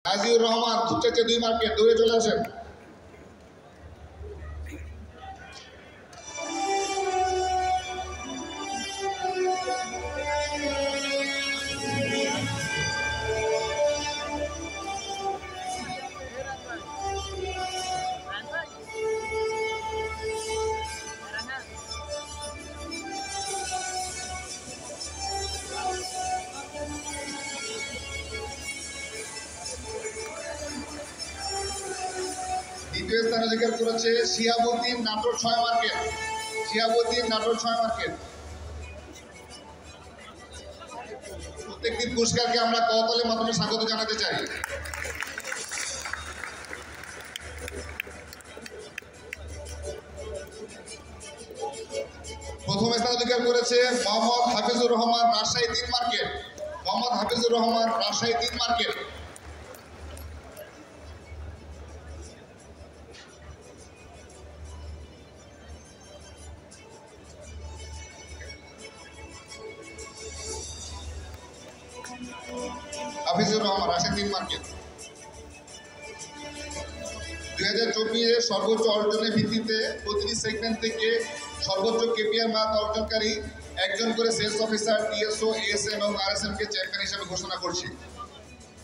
Naziur Rahman ধূপচাচা 2 market, দৌড়ে চলে আসেন। দ্বিতীয় স্থান অধিকার করেছে শিহাবুদ্দিন, নাটোর 6 মার্কেট। শিহাবুদ্দিন, নাটোর 6 মার্কেট। প্রত্যেকটি পুরস্কারকে আমরা করতালের মাধ্যমে স্বাগত জানাতে চাই। প্রথম স্থান অধিকার করেছে Mohammad Hafizur Rahman, Rajshahi 3 market. Mohammad Hafizur Rahman, Rajshahi 3 market. Hafizur Rahman, Rajshahi 3 market. 2024 সর্বোচ্চ অর্জনের ভিত্তিতে প্রতিটি সেগমেন্ট থেকে সর্বোচ্চ কেপিআর মান অর্জনকারী একজন করে সেলস অফিসার, টিএসও, এএসএম এবং আরএসএম কে চ্যাম্পিয়ন হিসেবে ঘোষণা করছি।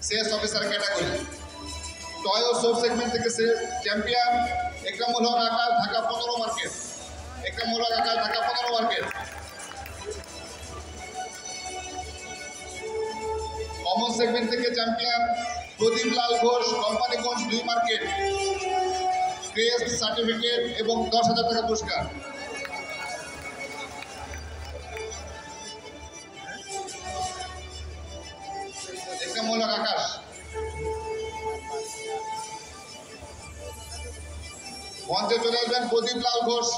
সেলস অফিসার ক্যাটাগরি টয় ও সোপ সেগমেন্ট থেকে champion Ekramul Haque Akash, Dhaka 15 market. Ekramul Haque Akash, Dhaka 15 market. Common segment থেকে champion Pradip Lal Ghosh, Companiganj 2 market. Crest certificate এবং 10,000 টাকা পুরস্কার। একরামুল হক আকাশ। মঞ্চে চলে আসবেন প্রদীপ Lal Ghosh.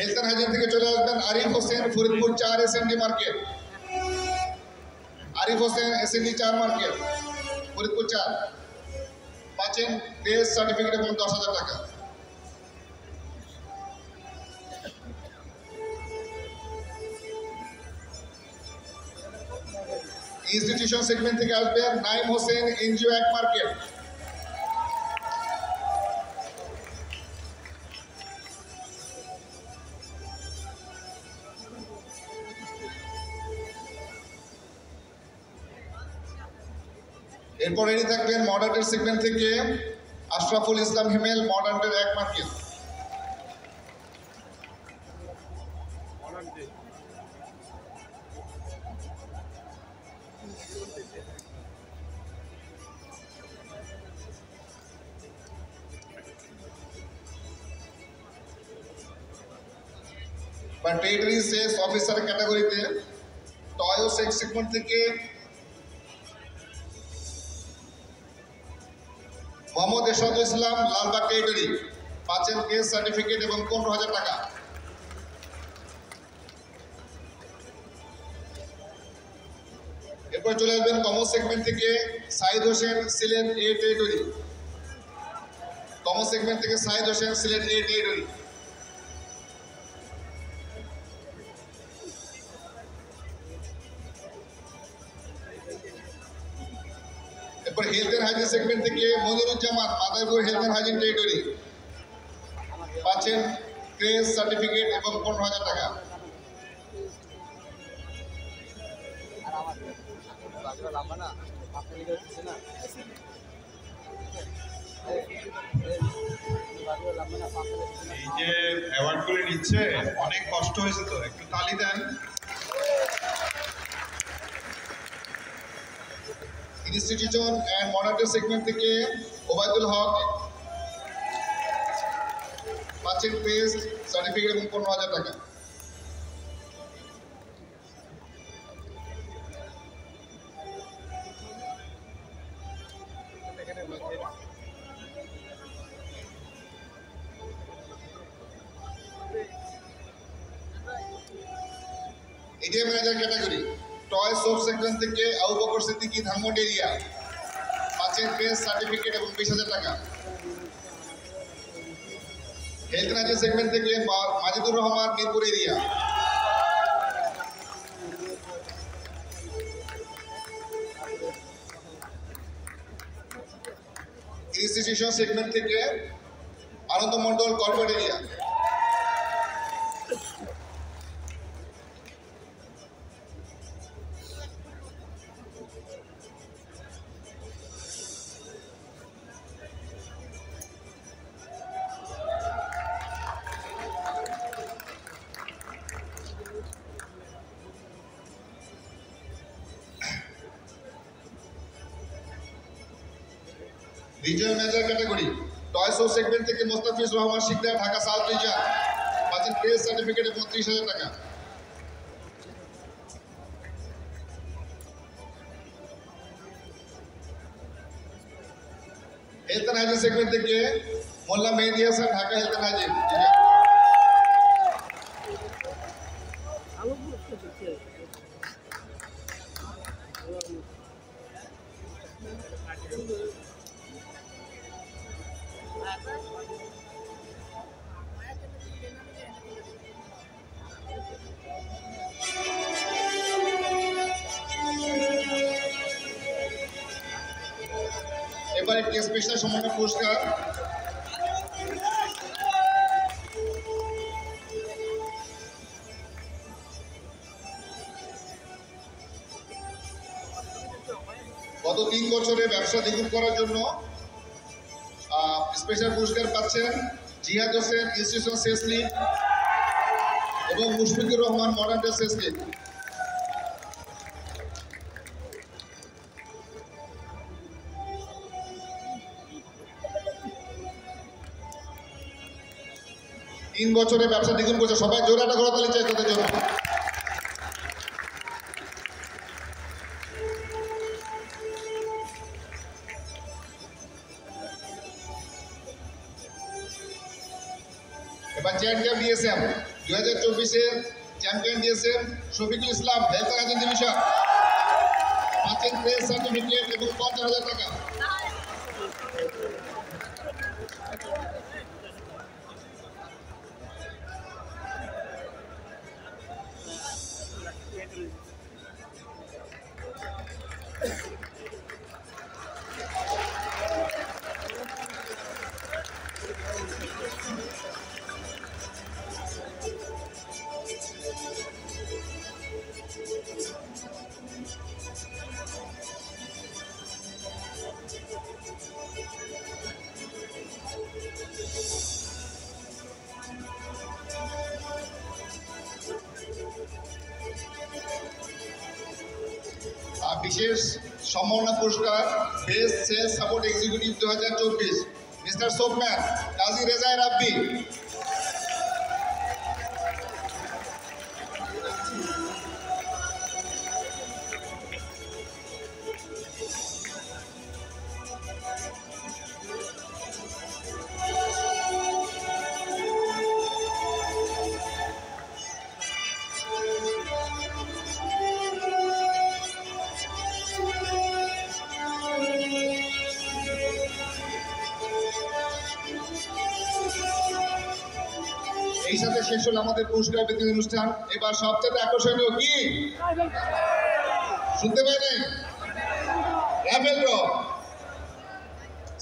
Health and hygiene থেকে চলে আসবেন Arif Hossain, Faridpur 4 SND market. Arif Hossain, SND 4 market, Faridpur 4। পাচ্ছেন টেস্ট সার্টিফিকেট এবং 10,000 টাকা। ইনস্টিটিউশন সেগমেন্ট থেকে আসবেন নাইম হোসেন, এনজিও 1 মার্কেট। এরপর রেডি থাকবেন মডার্ন সেগমেন্ট থেকে আশরাফুল ইসলাম হিমেল, মডার্ন 1 মার্কেট। বা টেরিটরি সেলস অফিসার ক্যাটাগরিতে টয় ও সেক্স সেগমেন্ট থেকে মোহাম্মদ এরশাদুল ইসলাম, লালবাগ টেরিটরি। পাচ্ছেন টেস্ট সার্টিফিকেট এবং 15,000 টাকা। এরপর চলে আসবেন কমন সেগমেন্ট থেকে Saeed Hossain, Sylhet A territory. Common segment থেকে সাইদ হোসেন, সিলেট A টেরিটরি। এরপর হেলথ অ্যান্ড হাইজিন সেগমেন্ট থেকে Moniruzzaman, Madaripur health and hygiene territory. পাচ্ছেন টেস্ট সার্টিফিকেট এবং 15,000 টাকা। এই যে অ্যাওয়ার্ডগুলো নিচ্ছে অনেক কষ্ট হয়েছে, তো একটু তালি দেন। ইনস্টিটিউশন অ্যান্ড মডার্ন সেগমেন্ট থেকে ওবায়দুল হক, পাচ্ছেন টেস্ট সার্টিফিকেট এবং 15,000 টাকা। Area manager category toy soap segment থেকে আবু বকর সিদ্দিকী, ধানমন্ডি এরিয়া। পাচ্ছেন ক্রেস্ট সার্টিফিকেট এবং 20,000 টাকা। হেলথ রাজ্য সেগমেন্ট থেকে Majidur Rahman Mirpur area. Institution segment থেকে Anando Mondal corporate area. Regional manager category toy show segment থেকে মোস্তাফিজ রহমান শিকদার ঢাকা সাউথ রিজিয়ন পাচ্ছেন ক্রেস্ট সার্টিফিকেট এবং 30,000 টাকা। হেলথ অ্যান্ড হাইজিন সেগমেন্ট থেকে Molla Mehedi Hasan Dhaka health and hygiene. এবার একটি স্পেশাল সম্মাননা পুরস্কার গত 3 বছরে ব্যবসা দ্বিগুণ করার জন্য স্পেশাল পুরস্কার পাচ্ছেন জিহাদ হোসেন ইনস্টিটিউশন সেলস লিড এবং Mushfiqur Rahman modern day sales lead. তিন বছরে ব্যবসা দ্বিগুণ করছে। সবাই জোরে একটা করতালি চাই তাদের জন্য। এবার চ্যাম্পিয়ন ডিএসএম 2024-এর champion DSM Shafiqul Islam health and hygiene division পাচ্ছেন ক্রেস্ট সার্টিফিকেট এবং 50,000 টাকা। বিশেষ সম্মাননা পুরস্কার best sales support executive 2024 mister soapman Kazi Rezai Rabbi. এই সাথে শেষ হলো আমাদের পুরস্কার বিতরণ অনুষ্ঠান। এবার সবচেয়ে আকর্ষণীয় কি শুনতে পাইলেন? Rafael draw.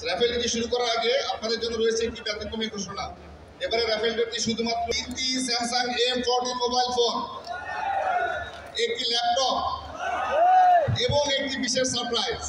রাফেল ড্রটি শুরু করার আগে আপনাদের জন্য রয়েছে একটি ব্যতিক্রমী ঘোষণা। এবারে রাফেল ড্রটি শুধুমাত্র 3টি স্যামসাং M14 মোবাইল ফোন, একটি ল্যাপটপ এবং একটি বিশেষ surprise.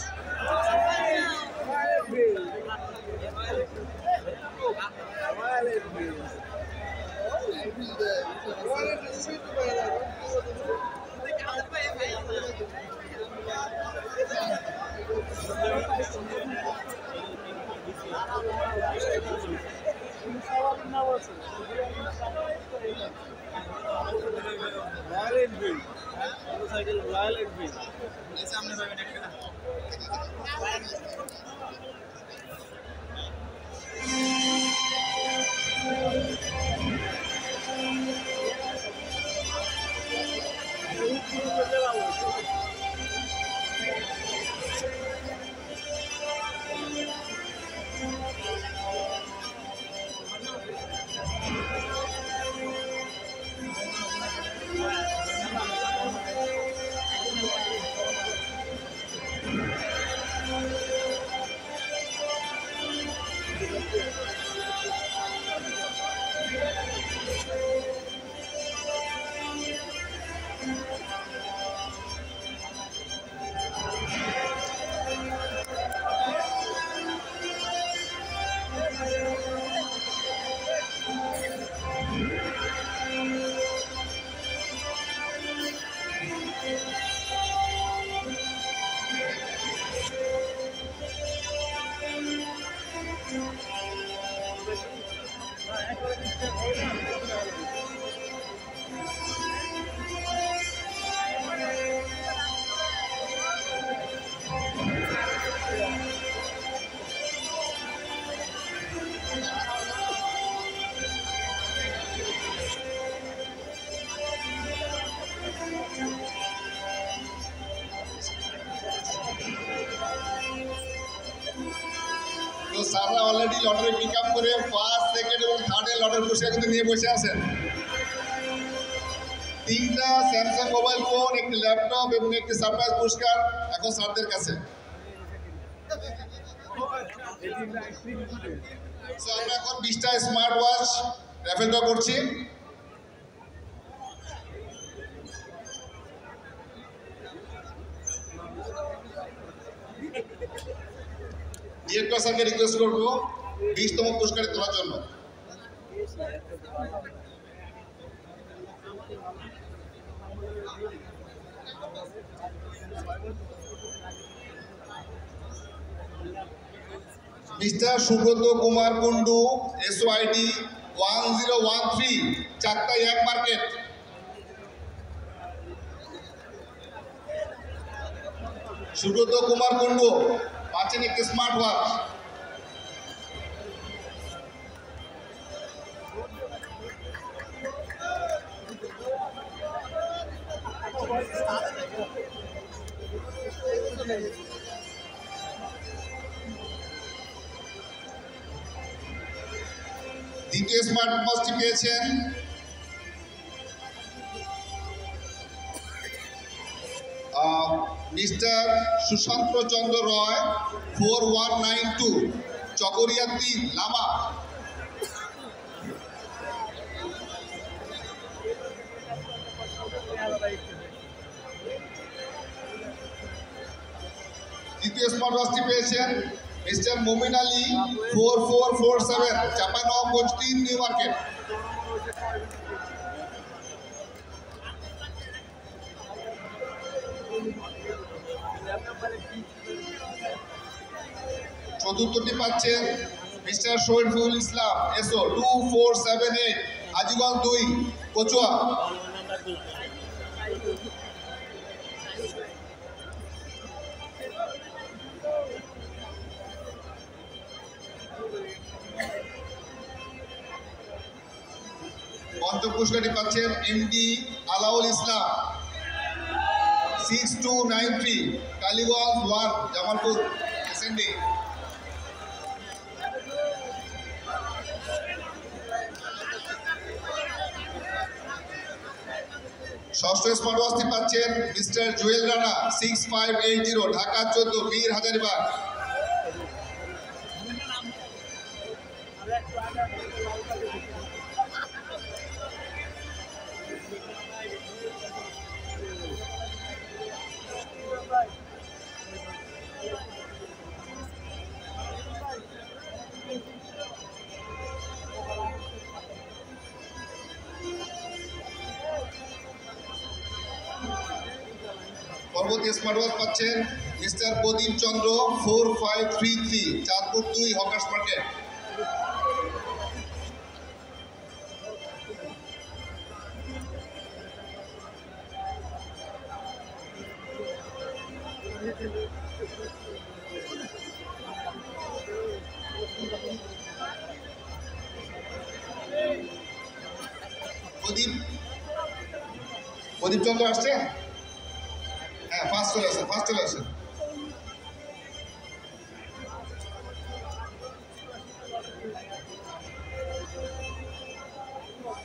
Royal Enfield motorcycle royal Enfield जैसे हमने তো স্যাররা অলরেডি লটারি পিক আপ করে ফার্স্ট সেকেন্ড এবং থার্ডের লটারি পুরস্কার কিন্তু নিয়ে বসে আছেন। 3টা স্যামসাং মোবাইল ফোন, একটি ল্যাপটপ এবং একটি সারপ্রাইজ পুরস্কার এখন স্যারদের কাছে। So, আমরা এখন 20টা স্মার্ট ওয়াচ র্যাফেল ড্র করছি। ডিরেক্টর স্যারকে রিকোয়েস্ট করবো 20তম পুরস্কারে তোলার জন্য। Mister Subrata Kumar Kundu, SOID 1013, Chaktai 1 market. Subrata Kumar Kundu পাচ্ছেন একটি স্মার্ট ওয়াচ। দ্বিতীয় স্মার্ট ওয়াচটি পেয়েছেন মিস্টার সুশান্ত চন্দ্র রয় 4192, চকরিয়া 3, লামা। তৃতীয় স্মার্ট ওয়াচটি পেয়েছেন মিস্টার মোমিন আলী 4447, চাঁপাইনবাবগঞ্জ 3, নিউ মার্কেট। চতুর্থটি পাচ্ছেন মিস্টার শহীদুল ইসলাম, SO 2478, হাজীগঞ্জ 2, কচুয়া। পঞ্চম পুরস্কারটি পাচ্ছেন MD আলাউল ইসলাম 6293, কালীগঞ্জ 1, জামালপুর, SND। ষষ্ঠ স্মার্ট ওয়াচটি পাচ্ছেন মিস্টার জুয়েল রানা 6580, ঢাকা 14, বীর হাজারিবাগ। পরবর্তী স্মার্ট ওয়াচ পাচ্ছেন মিস্টার প্রদীপ চন্দ্র 4533, চাঁদপুর 2, হকার্স মার্কেট। প্রদীপ চন্দ্র আসছে? হ্যাঁ, ফার্স্ট চলে আসেন।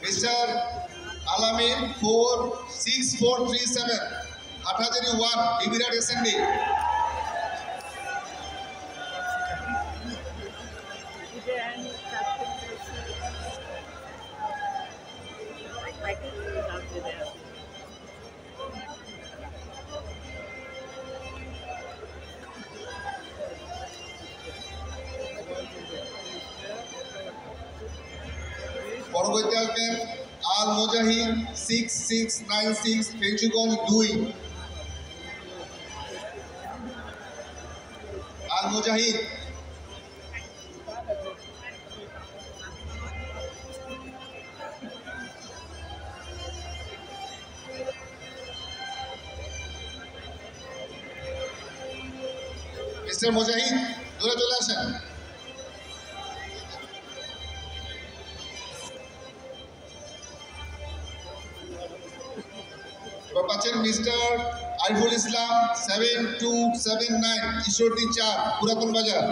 মিস্টার আলামিন 46437, হাটহাজারী 1, বিবিরাট SND। পরবর্তী আসবেন আল মুজাহিদ 6696 ফেঞ্চুগঞ্জ 2। আল মুজাহিদ মিস্টার মুজাহিদ দূরে চলে আসেন। এবার পাচ্ছেন মিস্টার আরিফুল ইসলাম 7279 ঈশ্বরদী 4 পুরাতন বাজার।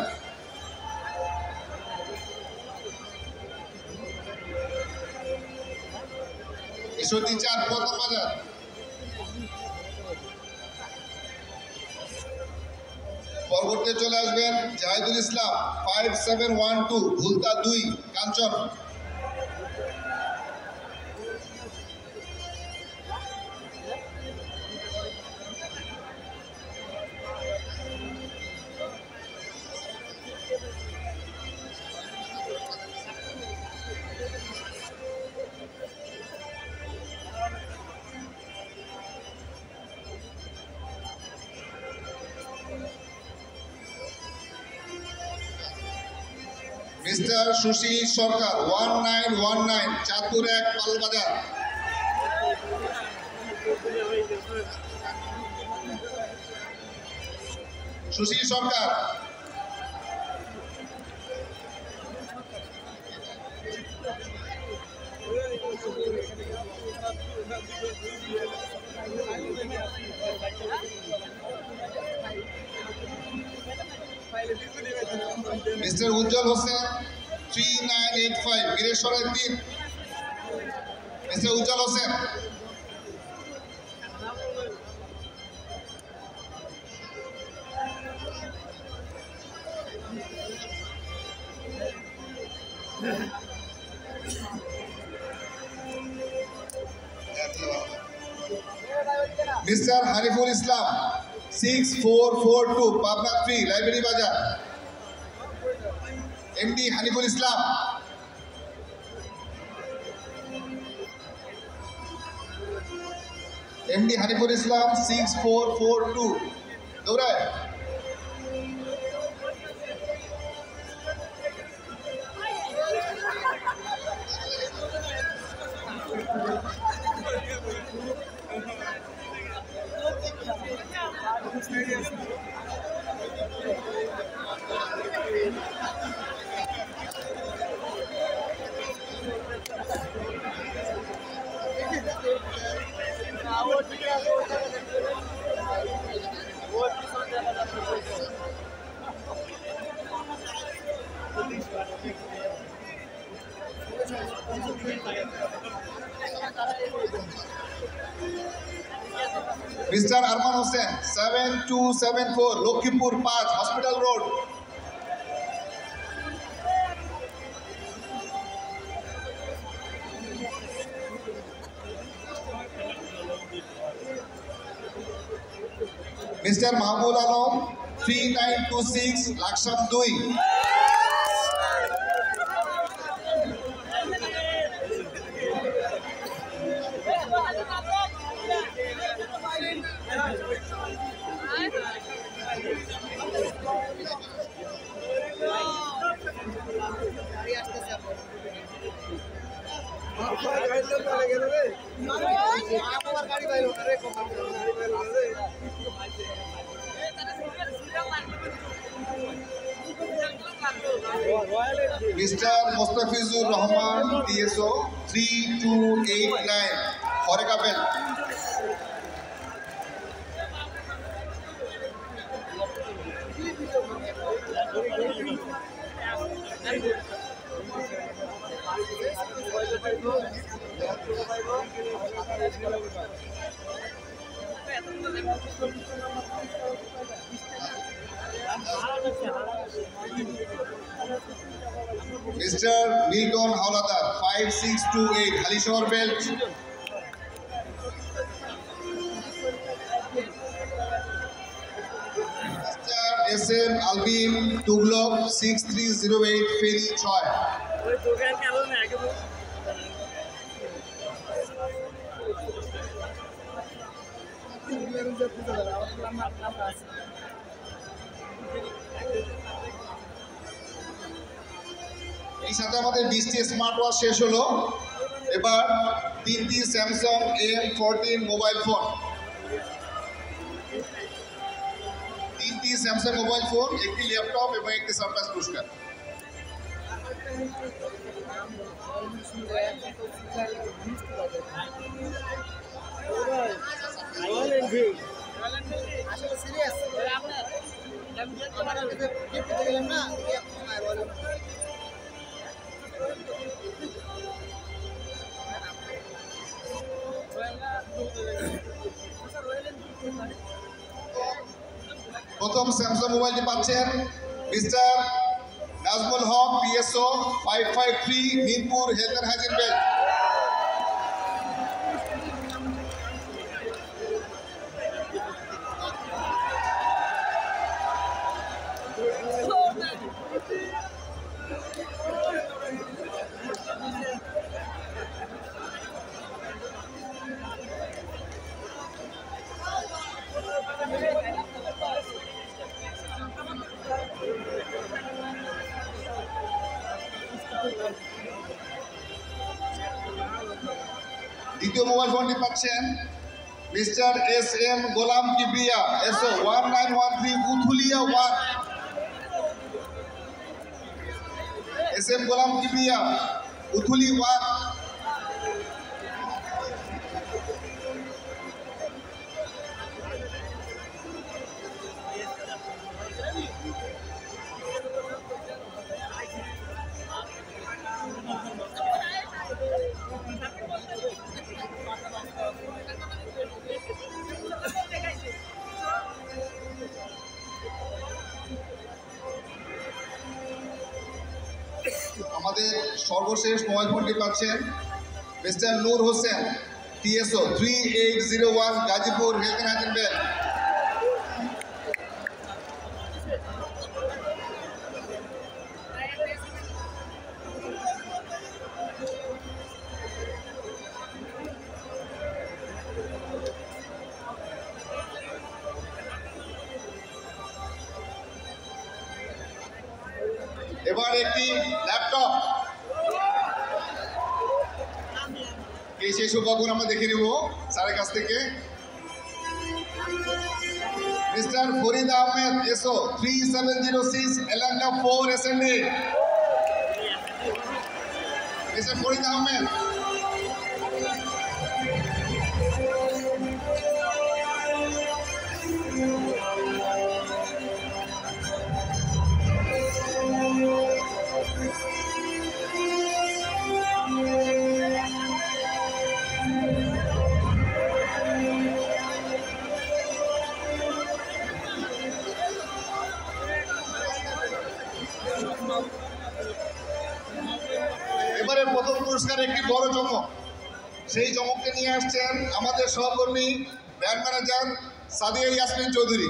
ঈশ্বরদী 4 পুরাতন বাজার। পরবর্তী চলে আসবেন জাহিদুল ইসলাম 5712 ভুলতা 2 কাঞ্চন। মিস্টার সুশীল সরকার 1919 চাঁদপুর 1 পালবাজার। সুশীল সরকার মিস্টার উজ্জ্বল হোসেন 3985 বীরেশ্বরের 3। Mister Ujjal Hossain mister Haniful Islam 6442 Pabna 3 library Bazar. MD Haniful Islam MD Haniful Islam 6442 দৌড়ায়। Mister Arman Hossain 7274 Lakshmipur 5 hospital road. Mister Mahbul Alam 3926 Laksam 2। Mister Mostafizur Rahman DSO 3289 Harekabel. Mister Milton Howlader 5628 Halishahar belt. Mister SM আলবিন Tughlaq 6308 ফেরি 6। এই সাথে আমাদের 20টি স্মার্ট ওয়াচ শেষ হলো। এবার 3টি স্যামসাং AM14 মোবাইল ফোন, 3টি স্যামসাং মোবাইল ফোন, একটি ল্যাপটপ এবং একটি সারপ্রাইজ পুরস্কার। রয়্যাল এনফিল্ড আসলে সিরিয়াস আপনার আমার কাছে গিফট দিলাম না রয়্যাল প্রথম স্যামসাং মোবাইলটি পাচ্ছেন mister Nazmul Haque, PSO 553, Mirpur, health and hygiene belt. দ্বিতীয় মোবাইল ফোনটি পাচ্ছেন mister SM Golam Kibria, SO 1913, Uthulia 1। SM Golam Kibria, Uthuli 1। আমাদের সর্বশেষ মোবাইল ফোনটি পাচ্ছেন mister Noor Hossain, TSO 3801, Gazipur, health and hygiene belt. এবার একটি ল্যাপটপ, এই সেই সৌভাগ্য আমরা দেখে নিব স্যারের কাছ থেকে। Mister Farid Ahmed, SO 3706, এলান্ডা 4, SND। Mister Farid Ahmed. এবারে প্রথম পুরস্কার একটি বড় চমক, সেই চমককে নিয়ে আসছেন আমাদের সহকর্মী ব্র্যান্ড ম্যানেজার সাদিয়া ইয়াসমিন চৌধুরী।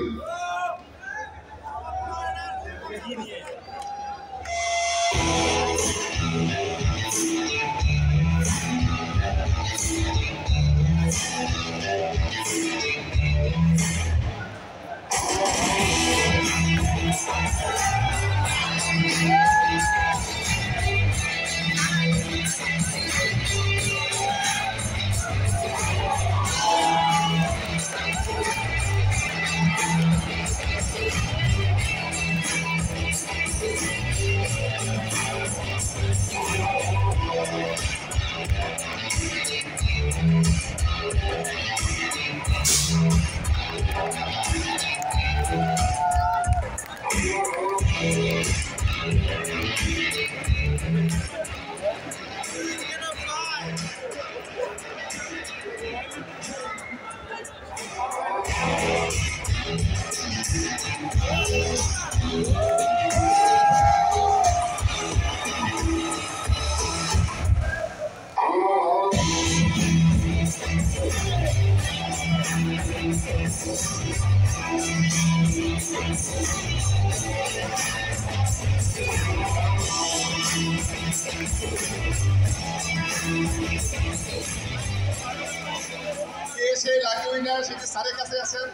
সেই লাকি উইনার সেটি স্যারের কাছে আছেন।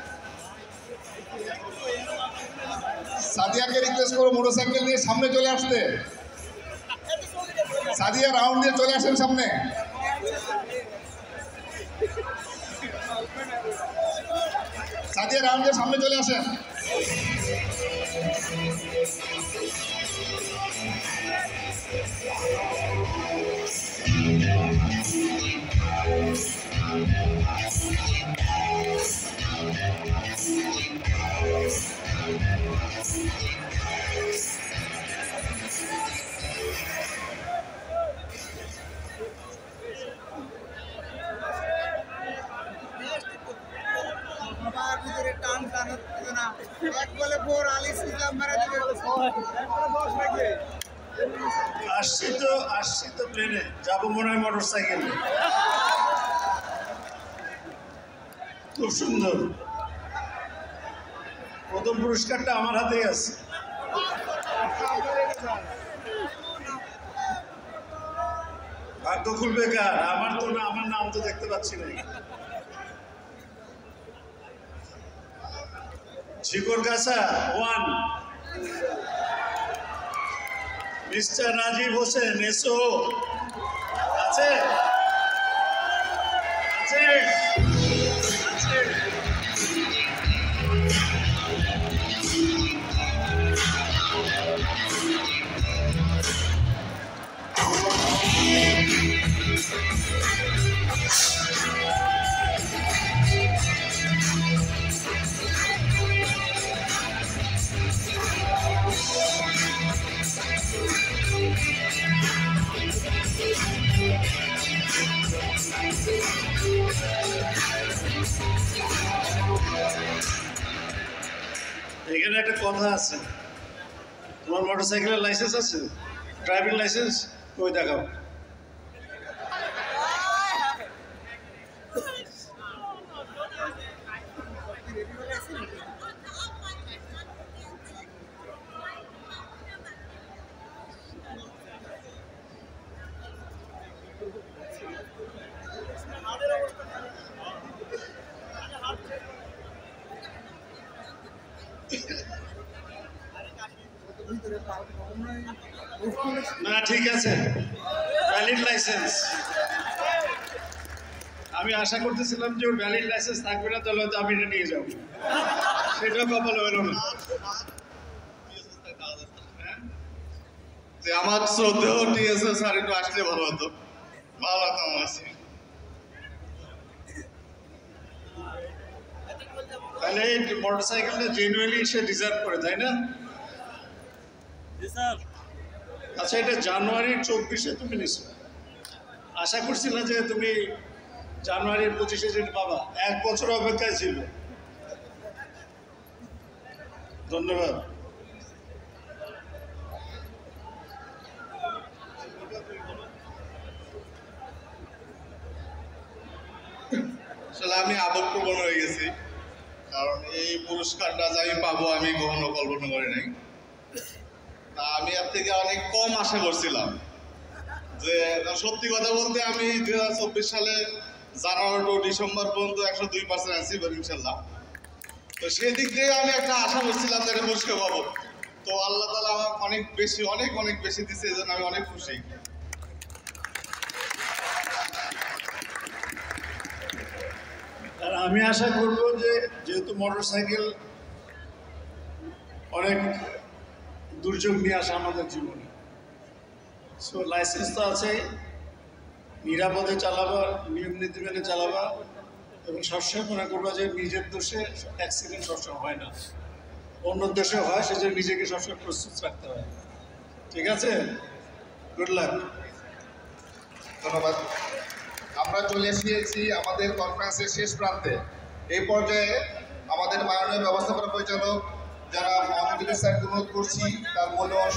সাদিয়াকে রিকোয়েস্ট করো মোটরসাইকেল নিয়ে সামনে চলে আসতে। সাদিয়া রাউন্ড দিয়ে চলে আসেন সামনে। সাদিয়া রাউন্ড দিয়ে সামনে চলে আসেন। আমার ভিতরে টান টান হচ্ছে না। এক বলে 4 আলী ইসলাম মারা দিবে। একবারে 10 লাগে। আসছি তো প্লেনে যাবো মনে হয় মোটর সাইকেলে। খুব সুন্দর। প্রথম পুরস্কারটা আমার হাতেই আছে। ভাগ্য খুলবে কার? আমার তো না, আমার নাম তো দেখতে পাচ্ছি না। ঝিকরগাছা 1, মিস্টার রাজীব হোসেন এসো। আছে আছে আছে। এখানে একটা কথা আছে, তোমার মোটরসাইকেলের লাইসেন্স আছে? ড্রাইভিং লাইসেন্স কই দেখাও। না ঠিক আছে, ভ্যালিড লাইসেন্স। আমি আশা করতেছিলাম যে ওর ভ্যালিড লাইসেন্স থাকবে না, তাহলে হয়তো আমি এটা নিয়ে যাবো। সেটা কপাল হলো না। আমার শ্রদ্ধেয় টিএসএ স্যার একটু আসলে ভালো হতো। ভালো হতো আমার। তাহলে এই মোটরসাইকেলটা জেনুইনলি সে ডিজার্ভ করে, তাই না? আচ্ছা, এটা জানুয়ারির 24-এ তুমি নিছো। আশা করছিলাম যে তুমি জানুয়ারির 25-এ যেটা পাবা। 1 বছর অপেক্ষায় ছিল। ধন্যবাদ। আসলে আমি আবেগপ্রবণ হয়ে গেছি, কারণ এই পুরস্কারটা যে আমি পাবো আমি কখনো কল্পনা করি নাই। আমি এর থেকে অনেক কম আশা করছিলাম। যে সত্যি কথা বলতে আমি 2024 সালে জানুয়ারি টু ডিসেম্বর পর্যন্ত 102% আছি ইনশাল্লাহ। তো সেই দিক দিয়ে আমি একটা আশা করছিলাম যে এটা পুরস্কার পাবো। তো আল্লাহ তাআলা আমার অনেক বেশি অনেক বেশি দিচ্ছে, এই জন্য আমি অনেক খুশি। আর আমি আশা করব যে যেহেতু মোটরসাইকেল অনেক দুর্যোগ নিয়ে আসে আমাদের জীবনে, সো লাইসেন্স তো আছে, নিরাপদে চালাবা, নিয়ম নীতি মেনে চালাবা, এবং সবসময় মনে করবা যে নিজের দোষে অ্যাক্সিডেন্ট সবসময় হয় না, অন্য দেশে হয়, সেজন্য নিজেকে সবসময় প্রস্তুত রাখতে হয়। ঠিক আছে, গুড লাক। ধন্যবাদ। আমরা চলে এসেছি আমাদের কনফারেন্সের শেষ প্রান্তে। এই পর্যায়ে আমাদের মাননীয় ব্যবস্থাপনা পরিচালক যারা মনোযোগের স্যারকে অনুরোধ করছি তার মূল্যবান